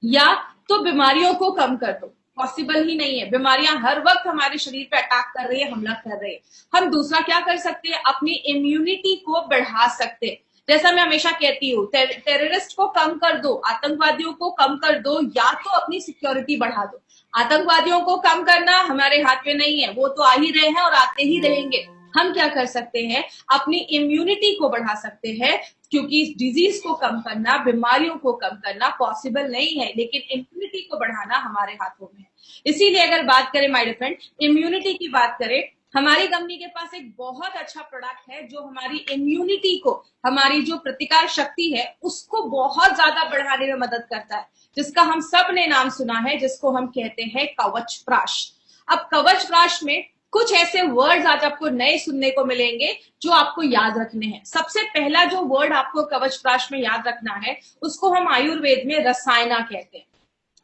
या तो बीमारियों को कम कर दो, पॉसिबल ही नहीं है, बीमारियां हर वक्त हमारे शरीर पे अटैक कर रही है, हमला कर रही है। हम दूसरा क्या कर सकते हैं, अपनी इम्यूनिटी को बढ़ा सकते हैं। जैसा मैं हमेशा कहती हूँ, टेररिस्ट को कम कर दो, आतंकवादियों को कम कर दो, या तो अपनी सिक्योरिटी बढ़ा दो। आतंकवादियों को कम करना हमारे हाथ में नहीं है, वो तो आ ही रहे हैं और आते ही रहेंगे। हम क्या कर सकते हैं, अपनी इम्यूनिटी को बढ़ा सकते हैं, क्योंकि डिजीज को कम करना, बीमारियों को कम करना पॉसिबल नहीं है, लेकिन इम्यूनिटी को बढ़ाना हमारे हाथों में है। इसीलिए अगर बात करें माय डियर फ्रेंड, इम्यूनिटी की बात करें, हमारी कंपनी के पास एक बहुत अच्छा प्रोडक्ट है जो हमारी इम्यूनिटी को, हमारी जो प्रतिकार शक्ति है उसको बहुत ज्यादा बढ़ाने में मदद करता है, जिसका हम सब ने नाम सुना है, जिसको हम कहते हैं कवच प्राश। अब कवच प्राश में कुछ ऐसे वर्ड्स आज आपको नए सुनने को मिलेंगे जो आपको याद रखने हैं। सबसे पहला जो वर्ड आपको कवच प्राश में याद रखना है, उसको हम आयुर्वेद में रसायना कहते हैं।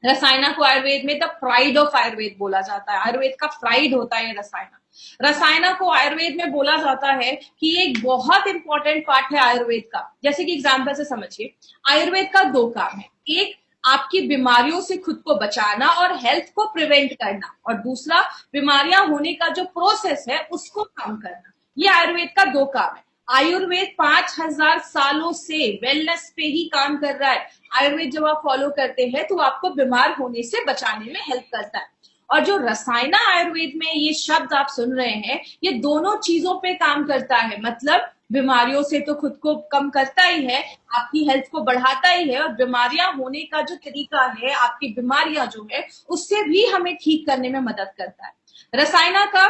रसायना को आयुर्वेद में द प्राइड ऑफ आयुर्वेद बोला जाता है, आयुर्वेद का प्राइड होता है रसायना। रसायना को आयुर्वेद में बोला जाता है कि ये एक बहुत इंपॉर्टेंट पार्ट है आयुर्वेद का। जैसे कि एग्जाम्पल से समझिए, आयुर्वेद का दो काम है, एक आपकी बीमारियों से खुद को बचाना और हेल्थ को प्रिवेंट करना, और दूसरा बीमारियां होने का जो प्रोसेस है उसको कम करना। ये आयुर्वेद का दो काम है। आयुर्वेद 5000 सालों से वेलनेस पे ही काम कर रहा है। आयुर्वेद जब आप फॉलो करते हैं तो आपको बीमार होने से बचाने में हेल्प करता है। और जो रसायना आयुर्वेद में ये शब्द आप सुन रहे हैं, ये दोनों चीजों पे काम करता है। मतलब बीमारियों से तो खुद को कम करता ही है, आपकी हेल्थ को बढ़ाता ही है, और बीमारियां होने का जो तरीका है, आपकी बीमारियां जो है उससे भी हमें ठीक करने में मदद करता है। रसायना का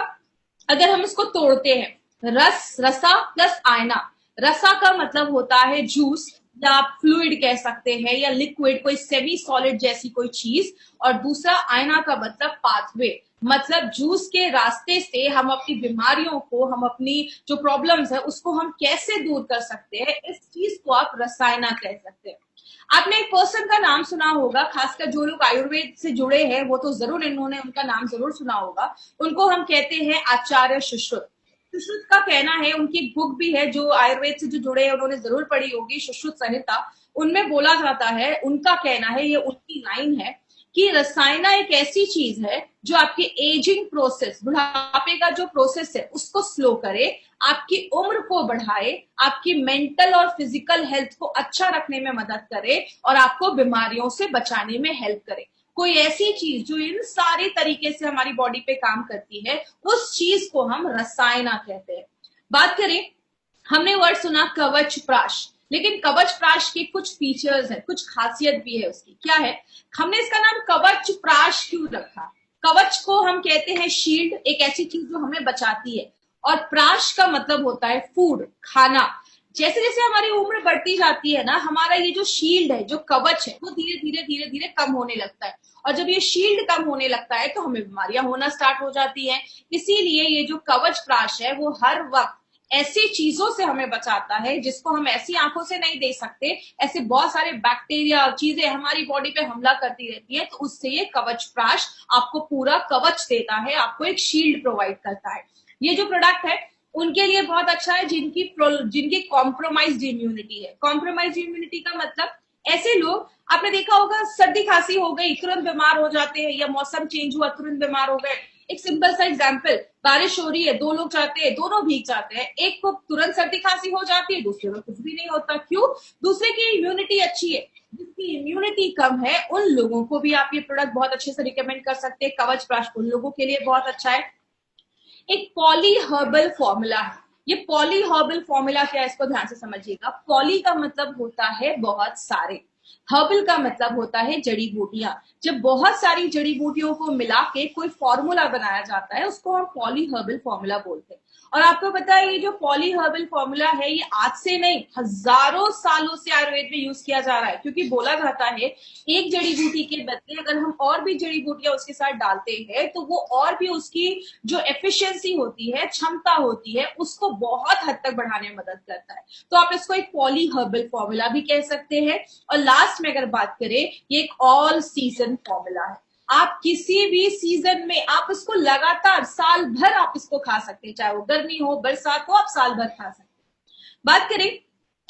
अगर हम इसको तोड़ते हैं, रसा प्लस आयना। रसा का मतलब होता है जूस, या आप फ्लूइड कह सकते हैं, या लिक्विड, कोई सेमी सॉलिड जैसी कोई चीज। और दूसरा आयना का मतलब पाथवे, मतलब जूस के रास्ते से हम अपनी बीमारियों को, हम अपनी जो प्रॉब्लम्स है उसको हम कैसे दूर कर सकते हैं, इस चीज को आप रसायना कह सकते हैं। आपने एक पर्सन का नाम सुना होगा, खासकर जो लोग आयुर्वेद से जुड़े हैं वो तो जरूर, इन्होंने उनका नाम जरूर सुना होगा। उनको हम कहते हैं आचार्य सुश्रुत। सुश्रुत का कहना है, उनकी एक बुक भी है जो आयुर्वेद से जो जुड़े हैं उन्होंने जरूर पढ़ी होगी, सुश्रुत संहिता। उनमें बोला जाता है, उनका कहना है, ये उनकी लाइन है कि रसायना एक ऐसी चीज है जो आपके एजिंग प्रोसेस, बुढ़ापे का जो प्रोसेस है उसको स्लो करे, आपकी उम्र को बढ़ाए, आपकी मेंटल और फिजिकल हेल्थ को अच्छा रखने में मदद करे, और आपको बीमारियों से बचाने में हेल्प करे। कोई ऐसी चीज जो इन सारे तरीके से हमारी बॉडी पे काम करती है, उस चीज को हम रसायना कहते हैं। बात करें, हमने वर्ड सुना कवच प्राश, लेकिन कवच प्राश के कुछ फीचर्स है, कुछ खासियत भी है उसकी। क्या है, हमने इसका नाम कवच प्राश क्यों रखा? कवच को हम कहते हैं शील्ड, एक ऐसी चीज जो हमें बचाती है, और प्राश का मतलब होता है फूड, खाना। जैसे जैसे हमारी उम्र बढ़ती जाती है ना, हमारा ये जो शील्ड है, जो कवच है, वो धीरे धीरे धीरे धीरे कम होने लगता है। और जब ये शील्ड कम होने लगता है तो हमें बीमारियां होना स्टार्ट हो जाती हैं। इसीलिए ये जो कवच प्राश है वो हर वक्त ऐसी चीजों से हमें बचाता है जिसको हम ऐसी आंखों से नहीं देख सकते। ऐसे बहुत सारे बैक्टीरिया और चीजें हमारी बॉडी पे हमला करती रहती है, तो उससे ये कवच प्राश आपको पूरा कवच देता है, आपको एक शील्ड प्रोवाइड करता है। ये जो प्रोडक्ट है उनके लिए बहुत अच्छा है जिनकी कॉम्प्रोमाइज्ड इम्यूनिटी है। कॉम्प्रोमाइज्ड इम्यूनिटी का मतलब, ऐसे लोग, आपने देखा होगा सर्दी खांसी हो गई तुरंत बीमार हो जाते हैं, या मौसम चेंज हुआ तुरंत बीमार हो गए। एक सिंपल सा एग्जांपल, बारिश हो रही है, दो लोग जाते हैं, दोनों भीग जाते हैं, एक को तुरंत सर्दी खांसी हो जाती है, दूसरे को कुछ भी नहीं होता। क्यों? दूसरे की इम्यूनिटी अच्छी है। जिसकी इम्यूनिटी कम है उन लोगों को भी आप ये प्रोडक्ट बहुत अच्छे से रिकमेंड कर सकते हैं। कवच प्राश उन लोगों के लिए बहुत अच्छा है। एक पॉली हर्बल फॉर्मूला है। ये पॉली हर्बल फॉर्मूला क्या है, इसको ध्यान से समझिएगा। पॉली का मतलब होता है बहुत सारे, हर्बल का मतलब होता है जड़ी बूटियां। जब बहुत सारी जड़ी बूटियों को मिला के कोई फॉर्मूला बनाया जाता है उसको हम पॉली हर्बल फॉर्मूला बोलते हैं। और आपको पता है ये जो पॉली हर्बल फॉर्मूला है ये आज से नहीं, हजारों सालों से आयुर्वेद में यूज किया जा रहा है। क्योंकि बोला जाता है एक जड़ी बूटी के बदले अगर हम और भी जड़ी बूटियां उसके साथ डालते हैं तो वो और भी उसकी जो एफिशिएंसी होती है, क्षमता होती है, उसको बहुत हद तक बढ़ाने में मदद करता है। तो आप इसको एक पॉली हर्बल फॉर्मूला भी कह सकते हैं। और लास्ट में अगर बात करें, ये एक ऑल सीजन फॉर्मूला है। आप किसी भी सीजन में आप इसको लगातार साल भर आप इसको खा सकते हैं, चाहे वो गर्मी हो बरसात हो, आप साल भर खा सकते हैं। बात करें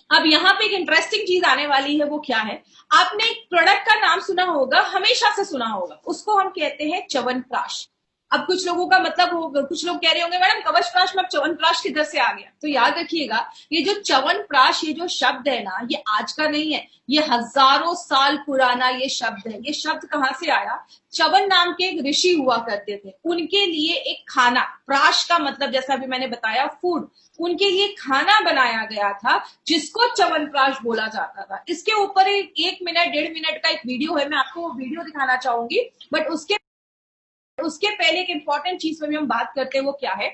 अब यहाँ पे एक इंटरेस्टिंग चीज आने वाली है, वो क्या है? आपने एक प्रोडक्ट का नाम सुना होगा, हमेशा से सुना होगा, उसको हम कहते हैं च्यवनप्राश। अब कुछ लोगों का मतलब होगा, कुछ लोग कह रहे होंगे मैडम कवचप्राश में अब च्यवनप्राश किधर से आ गया? तो याद रखिएगा, ये जो च्यवनप्राश, ये जो शब्द है ना, ये आज का नहीं है, ये हजारों साल पुराना ये शब्द है। ये शब्द कहाँ से आया? च्यवन नाम के एक ऋषि हुआ करते थे, उनके लिए एक खाना, प्राश का मतलब जैसा अभी मैंने बताया फूड, उनके लिए खाना बनाया गया था जिसको च्यवनप्राश बोला जाता था। इसके ऊपर एक मिनट 1.5 मिनट का एक वीडियो है, मैं आपको वो वीडियो दिखाना चाहूंगी। बट उसके उसके पहले एक इंपॉर्टेंट चीज पर भी हम बात करते हैं, वो क्या है?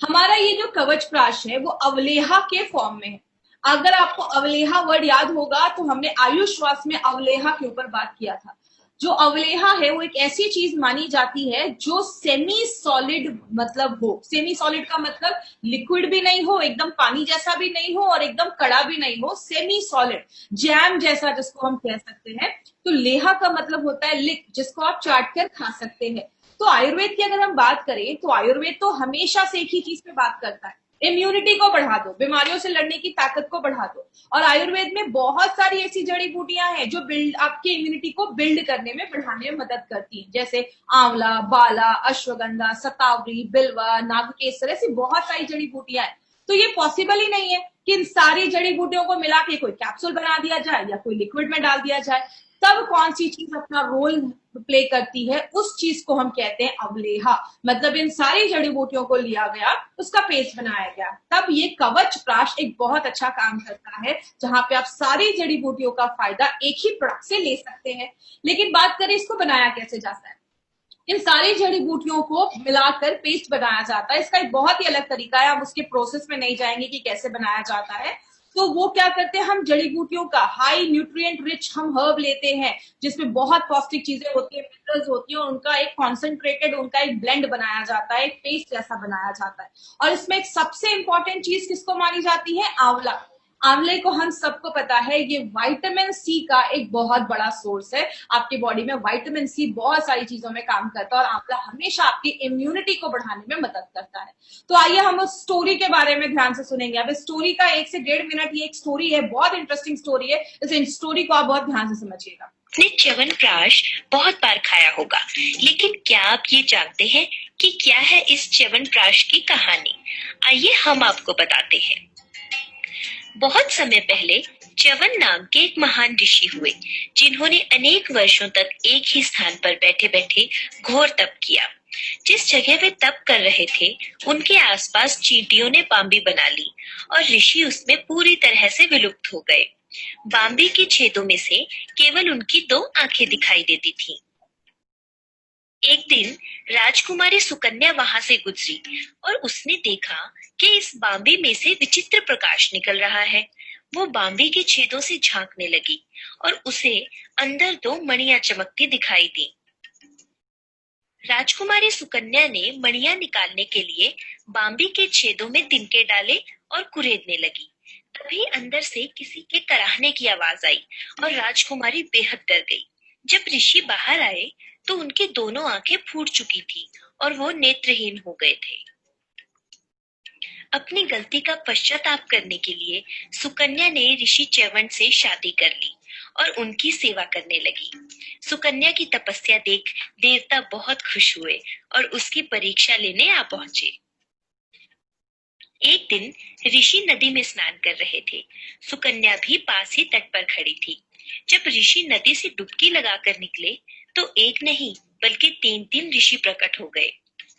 हमारा ये जो कवच प्राश है वो अवलेहा के फॉर्म में है। अगर आपको अवलेहा वर्ड याद होगा तो हमने आयुष श्वास में अवलेहा के ऊपर बात किया था। जो अवलेहा है वो एक ऐसी चीज मानी जाती है जो सेमी सॉलिड मतलब हो। सेमी सॉलिड का मतलब लिक्विड भी नहीं हो, एकदम पानी जैसा भी नहीं हो, और एकदम कड़ा भी नहीं हो, सेमी सॉलिड, जैम जैसा जिसको हम कह सकते हैं। तो लेहा का मतलब होता है लिक, जिसको आप चाट कर खा सकते हैं। तो आयुर्वेद की अगर हम बात करें तो आयुर्वेद तो हमेशा से एक ही चीज पे बात करता है, इम्यूनिटी को बढ़ा दो, बीमारियों से लड़ने की ताकत को बढ़ा दो। और आयुर्वेद में बहुत सारी ऐसी जड़ी बूटियां हैं जो बिल्ड आपकी इम्यूनिटी को बिल्ड करने में, बढ़ाने में मदद करती हैं, जैसे आंवला, बाला, अश्वगंधा, सतावरी, बिल्वा, नागकेसर, ऐसी बहुत सारी जड़ी बूटियां हैं। तो ये पॉसिबल ही नहीं है कि इन सारी जड़ी बूटियों को मिला के कोई कैप्सूल बना दिया जाए या कोई लिक्विड में डाल दिया जाए। तब कौन सी चीज अपना रोल प्ले करती है, उस चीज को हम कहते हैं अवलेहा। मतलब इन सारी जड़ी बूटियों को लिया गया, उसका पेस्ट बनाया गया, तब ये कवच प्राश एक बहुत अच्छा काम करता है, जहां पे आप सारी जड़ी बूटियों का फायदा एक ही प्रोडक्ट से ले सकते हैं। लेकिन बात करें इसको बनाया कैसे जाता है? इन सारी जड़ी बूटियों को मिलाकर पेस्ट बनाया जाता है। इसका एक बहुत ही अलग तरीका है, हम उसके प्रोसेस में नहीं जाएंगे कि कैसे बनाया जाता है। तो वो क्या करते हैं, हम जड़ी बूटियों का हाई न्यूट्रिएंट रिच हम हर्ब लेते हैं, जिसमें बहुत पौष्टिक चीजें होती है, मिनरल्स होती है, और उनका एक कॉन्सेंट्रेटेड, उनका एक ब्लेंड बनाया जाता है, एक पेस्ट जैसा बनाया जाता है। और इसमें एक सबसे इंपॉर्टेंट चीज किसको मानी जाती है? आंवला। आंवले को हम सबको पता है ये विटामिन सी का एक बहुत बड़ा सोर्स है। आपकी बॉडी में विटामिन सी बहुत सारी चीजों में काम करता है, और आंवला हमेशा आपकी इम्यूनिटी को बढ़ाने में मदद करता है। तो आइए हम उस स्टोरी के बारे में ध्यान से सुनेंगे। अब इस स्टोरी का 1 से 1.5 मिनट ये एक स्टोरी है, बहुत इंटरेस्टिंग स्टोरी है, इस स्टोरी को आप बहुत ध्यान से समझिएगा। आपने च्यवनप्राश बहुत बार खाया होगा, लेकिन क्या आप ये जानते हैं कि क्या है इस च्यवनप्राश की कहानी? आइए हम आपको बताते हैं। बहुत समय पहले च्यवन नाम के एक महान ऋषि हुए, जिन्होंने अनेक वर्षों तक एक ही स्थान पर बैठे बैठे घोर तप किया। जिस जगह वे तप कर रहे थे, उनके आसपास चींटियों ने बांबी बना ली और ऋषि उसमें पूरी तरह से विलुप्त हो गए। बांबी के छेदों में से केवल उनकी 2 आंखें दिखाई देती थीं। एक दिन राजकुमारी सुकन्या वहां से गुजरी और उसने देखा कि इस बांबी में से विचित्र प्रकाश निकल रहा है। वो बांबी के छेदों से झांकने लगी और उसे अंदर 2 मणियां चमकती दिखाई दी। राजकुमारी सुकन्या ने मणियां निकालने के लिए बांबी के छेदों में तिनके डाले और कुरेदने लगी। तभी अंदर से किसी के कराहने की आवाज आई और राजकुमारी बेहद डर गई। जब ऋषि बाहर आए तो उनकी दोनों आंखें फूट चुकी थी और वो नेत्रहीन हो गए थे। अपनी गलती का पश्चाताप करने के लिए सुकन्या ने ऋषि च्यवन से शादी कर ली और उनकी सेवा करने लगी। सुकन्या की तपस्या देख देवता बहुत खुश हुए और उसकी परीक्षा लेने आ पहुंचे। एक दिन ऋषि नदी में स्नान कर रहे थे। सुकन्या भी पास ही तट पर खड़ी थी। जब ऋषि नदी से डुबकी लगाकर निकले तो एक नहीं बल्कि 3 ऋषि प्रकट हो गए।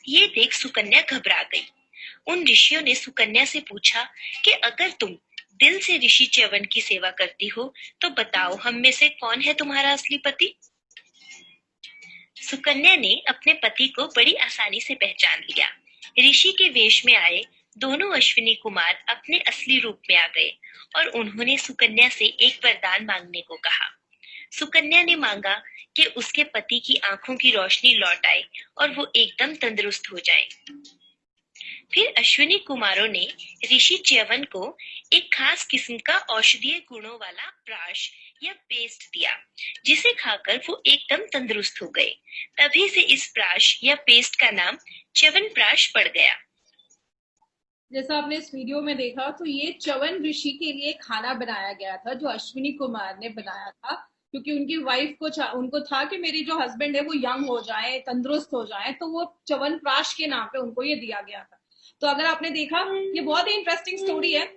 ये देख सुकन्या घबरा गई। उन ऋषियों ने सुकन्या से पूछा कि अगर तुम दिल से ऋषि च्यवन की सेवा करती हो तो बताओ, हम में से कौन है तुम्हारा असली पति? सुकन्या ने अपने पति को बड़ी आसानी से पहचान लिया। ऋषि के वेश में आए दोनों अश्विनी कुमार अपने असली रूप में आ गए और उन्होंने सुकन्या से एक वरदान मांगने को कहा। सुकन्या ने मांगा कि उसके पति की आंखों की रोशनी लौट आए और वो एकदम तंदुरुस्त हो जाए। फिर अश्विनी कुमारों ने ऋषि च्यवन को एक खास किस्म का औषधीय गुणों वाला प्राश या पेस्ट दिया, जिसे खाकर वो एकदम तंदुरुस्त हो गए। तभी से इस प्राश या पेस्ट का नाम च्यवनप्राश पड़ गया। जैसा आपने इस वीडियो में देखा तो ये च्यवन ऋषि के लिए खाना बनाया गया था जो अश्विनी कुमार ने बनाया था, क्योंकि उनकी वाइफ को उनको था कि मेरी जो हस्बैंड है वो यंग हो जाए, तंदुरुस्त हो जाए, तो वो च्यवन प्राश के नाम पे उनको ये दिया गया था। तो अगर आपने देखा, ये बहुत ही इंटरेस्टिंग स्टोरी है।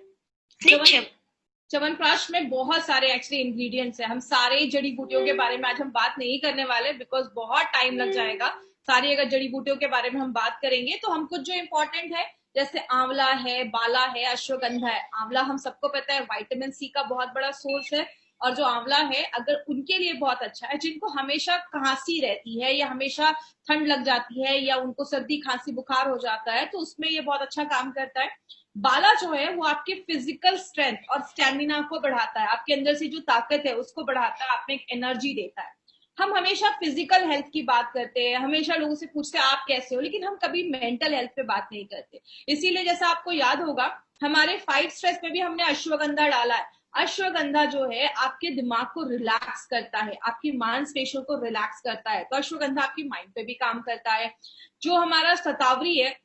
च्यवनप्राश में बहुत सारे एक्चुअली इंग्रेडिएंट्स है। हम सारे जड़ी बूटियों के बारे में आज हम बात नहीं करने वाले, बिकॉज बहुत टाइम लग जाएगा। सारी अगर जड़ी बूटियों के बारे में हम बात करेंगे तो हम कुछ जो इम्पोर्टेंट है, जैसे आंवला है, बाला है, अश्वगंधा है। आंवला हम सबको पता है विटामिन सी का बहुत बड़ा सोर्स है, और जो आंवला है अगर उनके लिए बहुत अच्छा है जिनको हमेशा खांसी रहती है या हमेशा ठंड लग जाती है या उनको सर्दी खांसी बुखार हो जाता है, तो उसमें ये बहुत अच्छा काम करता है। बाला जो है वो आपके फिजिकल स्ट्रेंथ और स्टेमिना को बढ़ाता है, आपके अंदर से जो ताकत है उसको बढ़ाता है, आप में एक एनर्जी देता है। हम हमेशा फिजिकल हेल्थ की बात करते हैं, हमेशा लोगों से पूछते हैं आप कैसे हो, लेकिन हम कभी मेंटल हेल्थ पे बात नहीं करते। इसीलिए जैसा आपको याद होगा, हमारे फाइट स्ट्रेस में भी हमने अश्वगंधा डाला है। अश्वगंधा जो है आपके दिमाग को रिलैक्स करता है, आपकी मांसपेशियों को रिलैक्स करता है, तो अश्वगंधा आपकी माइंड पे भी काम करता है। जो हमारा शतावरी है,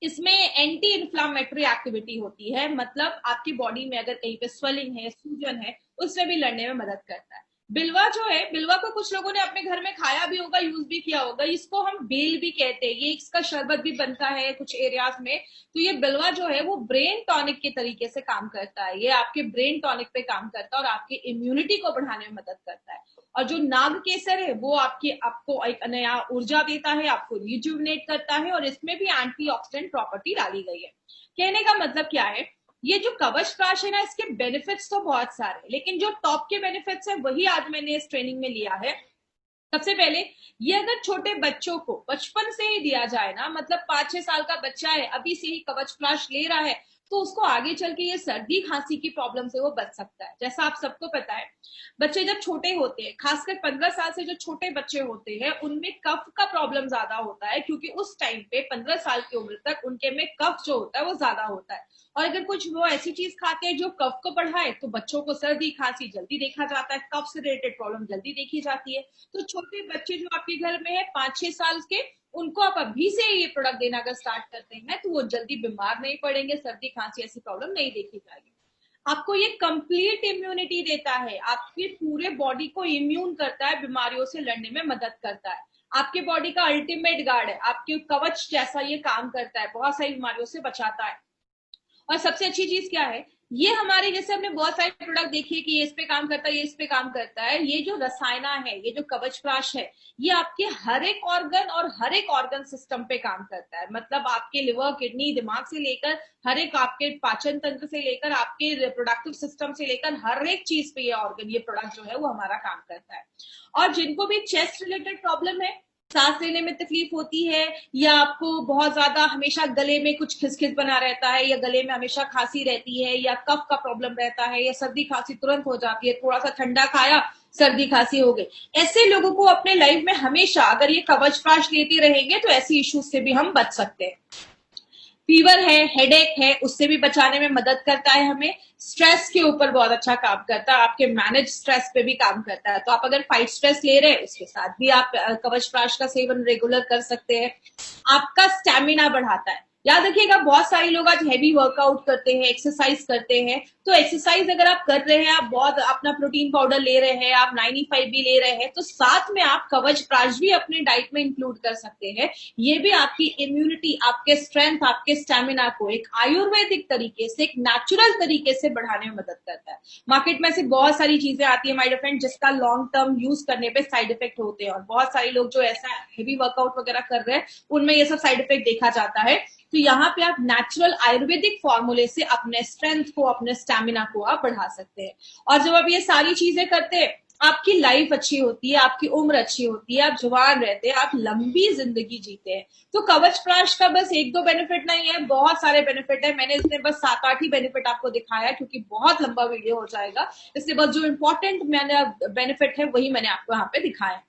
इसमें एंटी इन्फ्लामेटरी एक्टिविटी होती है, मतलब आपकी बॉडी में अगर कहीं पे स्वेलिंग है, सूजन है, उससे भी लड़ने में मदद करता है। बिलवा जो है, बिलवा को कुछ लोगों ने अपने घर में खाया भी होगा, यूज भी किया होगा। इसको हम बेल भी कहते हैं, ये इसका शरबत भी बनता है कुछ एरियाज में। तो ये बिलवा जो है वो ब्रेन टॉनिक के तरीके से काम करता है, ये आपके ब्रेन टॉनिक पे काम करता है और आपकी इम्यूनिटी को बढ़ाने में मदद करता है। और जो नाग केसर है वो आपको एक नया ऊर्जा देता है, आपको रिजुविनेट करता है, और इसमें भी एंटीऑक्सीडेंट प्रॉपर्टी डाली गई है। कहने का मतलब क्या है, ये जो कवच प्राश है ना, इसके बेनिफिट्स तो बहुत सारे, लेकिन जो टॉप के बेनिफिट्स है वही आज मैंने इस ट्रेनिंग में लिया है। सबसे पहले, ये अगर छोटे बच्चों को बचपन से ही दिया जाए ना, मतलब 5-6 साल का बच्चा है, अभी से ही कवच प्राश ले रहा है, तो उसको आगे चल के ये सर्दी खांसी की प्रॉब्लम से वो बच सकता है। जैसा आप सबको पता है, बच्चे जब छोटे होते हैं, खासकर 15 साल से जो छोटे बच्चे होते हैं, उनमें कफ का प्रॉब्लम ज्यादा होता है, क्योंकि उस टाइम पे 15 साल की उम्र तक उनके में कफ जो होता है वो ज्यादा होता है। और अगर कुछ वो ऐसी चीज खाते हैं जो कफ को बढ़ाए, तो बच्चों को सर्दी खांसी जल्दी देखा जाता है, कफ से रिलेटेड प्रॉब्लम जल्दी देखी जाती है। तो छोटे बच्चे जो आपके घर में है 5-6 साल के, उनको आप अभी से ये प्रोडक्ट देना अगर स्टार्ट करते हैं तो वो जल्दी बीमार नहीं पड़ेंगे, सर्दी खांसी ऐसी प्रॉब्लम नहीं देखी जाएगी। आपको ये कंप्लीट इम्यूनिटी देता है, आपके पूरे बॉडी को इम्यून करता है, बीमारियों से लड़ने में मदद करता है, आपके बॉडी का अल्टीमेट गार्ड है, आपके कवच जैसा ये काम करता है, बहुत सारी बीमारियों से बचाता है। और सबसे अच्छी चीज क्या है, ये हमारे, जैसे हमने बहुत सारे प्रोडक्ट देखे कि ये इस पे काम करता है, ये इस पे काम करता है, ये जो रसायना है, ये जो कवच प्राश है, ये आपके हर एक ऑर्गन और हर एक ऑर्गन सिस्टम पे काम करता है। मतलब आपके लिवर, किडनी, दिमाग से लेकर हर एक, आपके पाचन तंत्र से लेकर आपके रिप्रोडक्टिव सिस्टम से लेकर हर एक चीज पे ये ऑर्गन, ये प्रोडक्ट जो है वो हमारा काम करता है। और जिनको भी चेस्ट रिलेटेड प्रॉब्लम है, सांस लेने में तकलीफ होती है, या आपको बहुत ज्यादा हमेशा गले में कुछ खिसखिस बना रहता है, या गले में हमेशा खांसी रहती है, या कफ का प्रॉब्लम रहता है, या सर्दी खांसी तुरंत हो जाती है, थोड़ा सा ठंडा खाया सर्दी खांसी हो गई, ऐसे लोगों को अपने लाइफ में हमेशा अगर ये कवच प्राश लेते रहेंगे तो ऐसी इश्यूज से भी हम बच सकते हैं। फीवर है, हेडेक है, उससे भी बचाने में मदद करता है हमें। स्ट्रेस के ऊपर बहुत अच्छा काम करता है, आपके मैनेज स्ट्रेस पे भी काम करता है। तो आप अगर फाइट स्ट्रेस ले रहे हैं, उसके साथ भी आप कवच प्राश का सेवन रेगुलर कर सकते हैं। आपका स्टेमिना बढ़ाता है। याद रखिएगा, बहुत सारे लोग आज हैवी वर्कआउट करते हैं, एक्सरसाइज करते हैं, तो एक्सरसाइज अगर आप कर रहे हैं, आप बहुत अपना प्रोटीन पाउडर ले रहे हैं, आप 95 भी ले रहे हैं, तो साथ में आप कवच प्राश भी अपने डाइट में इंक्लूड कर सकते हैं। ये भी आपकी इम्यूनिटी, आपके स्ट्रेंथ, आपके स्टेमिना को एक आयुर्वेदिक तरीके से, एक नेचुरल तरीके से बढ़ाने में मदद करता है। मार्केट में ऐसी बहुत सारी चीजें आती है माय डियर फ्रेंड, जिसका लॉन्ग टर्म यूज करने पे साइड इफेक्ट होते हैं, और बहुत सारे लोग जो ऐसा हेवी वर्कआउट वगैरह कर रहे हैं उनमें ये सब साइड इफेक्ट देखा जाता है। तो यहाँ पे आप नेचुरल आयुर्वेदिक फॉर्मूले से अपने स्ट्रेंथ को, अपने स्टेमिना को आप बढ़ा सकते हैं। और जब आप ये सारी चीजें करते हैं, आपकी लाइफ अच्छी होती है, आपकी उम्र अच्छी होती है, आप जवान रहते हैं, आप लंबी जिंदगी जीते हैं। तो कवच प्राश का बस 1-2 बेनिफिट नहीं है, बहुत सारे बेनिफिट है। मैंने इसमें बस 7-8 ही बेनिफिट आपको दिखाया, क्योंकि बहुत लंबा वीडियो हो जाएगा, इसलिए बस जो इंपॉर्टेंट मैंने बेनिफिट है वही मैंने आपको यहाँ पे दिखाया।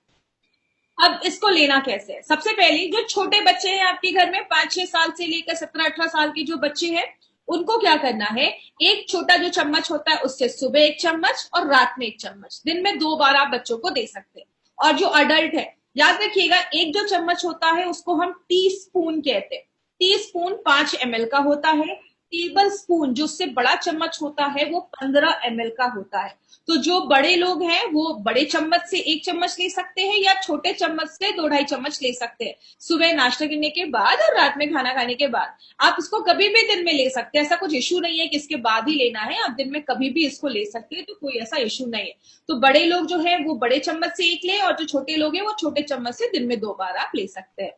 अब इसको लेना कैसे है? सबसे पहले, जो छोटे बच्चे हैं आपके घर में, 5-6 साल से लेकर 17-18 साल के जो बच्चे हैं, उनको क्या करना है, एक छोटा जो चम्मच होता है उससे सुबह 1 चम्मच और रात में 1 चम्मच, दिन में 2 बार आप बच्चों को दे सकते हैं। और जो अडल्ट है, याद रखिएगा, एक जो चम्मच होता है उसको हम टी स्पून कहते हैं। टी स्पून 5 ml का होता है, टेबल स्पून जो उससे बड़ा चम्मच होता है वो 15 ml का होता है। तो जो बड़े लोग हैं वो बड़े चम्मच से 1 चम्मच ले सकते हैं या छोटे चम्मच से 2-2.5 चम्मच ले सकते हैं, सुबह नाश्ता करने के बाद और रात में खाना खाने के बाद। आप इसको कभी भी दिन में ले सकते हैं, ऐसा कुछ इशू नहीं है कि इसके बाद ही लेना है, आप दिन में कभी भी इसको ले सकते हैं, तो कोई ऐसा इशू नहीं है। तो बड़े लोग जो है वो बड़े चम्मच से 1 लें और जो छोटे लोग हैं वो छोटे चम्मच से दिन में 2 बार आप ले सकते हैं।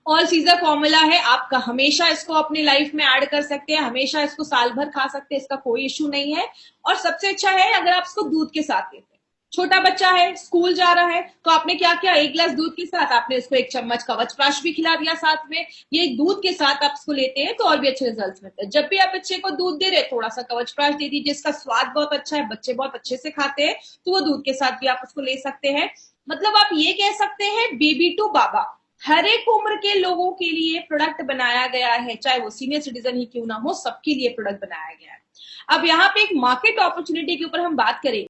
ऑल सीजर फॉर्मूला है, आप हमेशा इसको अपनी लाइफ में ऐड कर सकते हैं, हमेशा इसको साल भर खा सकते हैं, इसका कोई इश्यू नहीं है। और सबसे अच्छा है अगर आप इसको दूध के साथ लेते हैं। छोटा बच्चा है, स्कूल जा रहा है, तो आपने क्या किया, 1 गिलास दूध के साथ आपने इसको 1 चम्मच कवचप्राश भी खिला दिया साथ में। ये दूध के साथ आप इसको लेते हैं तो और भी अच्छे रिजल्ट मिलते हैं। जब भी आप बच्चे को दूध दे रहे हैं थोड़ा सा कवचप्राश दे दीजिए, इसका स्वाद बहुत अच्छा है, बच्चे बहुत अच्छे से खाते हैं, तो वो दूध के साथ भी आप उसको ले सकते हैं। मतलब आप ये कह सकते हैं बेबी टू बाबा, हर एक उम्र के लोगों के लिए प्रोडक्ट बनाया गया है, चाहे वो सीनियर सिटीजन ही क्यों ना हो, सबके लिए प्रोडक्ट बनाया गया है। अब यहाँ पे एक मार्केट अपॉर्चुनिटी के ऊपर हम बात करें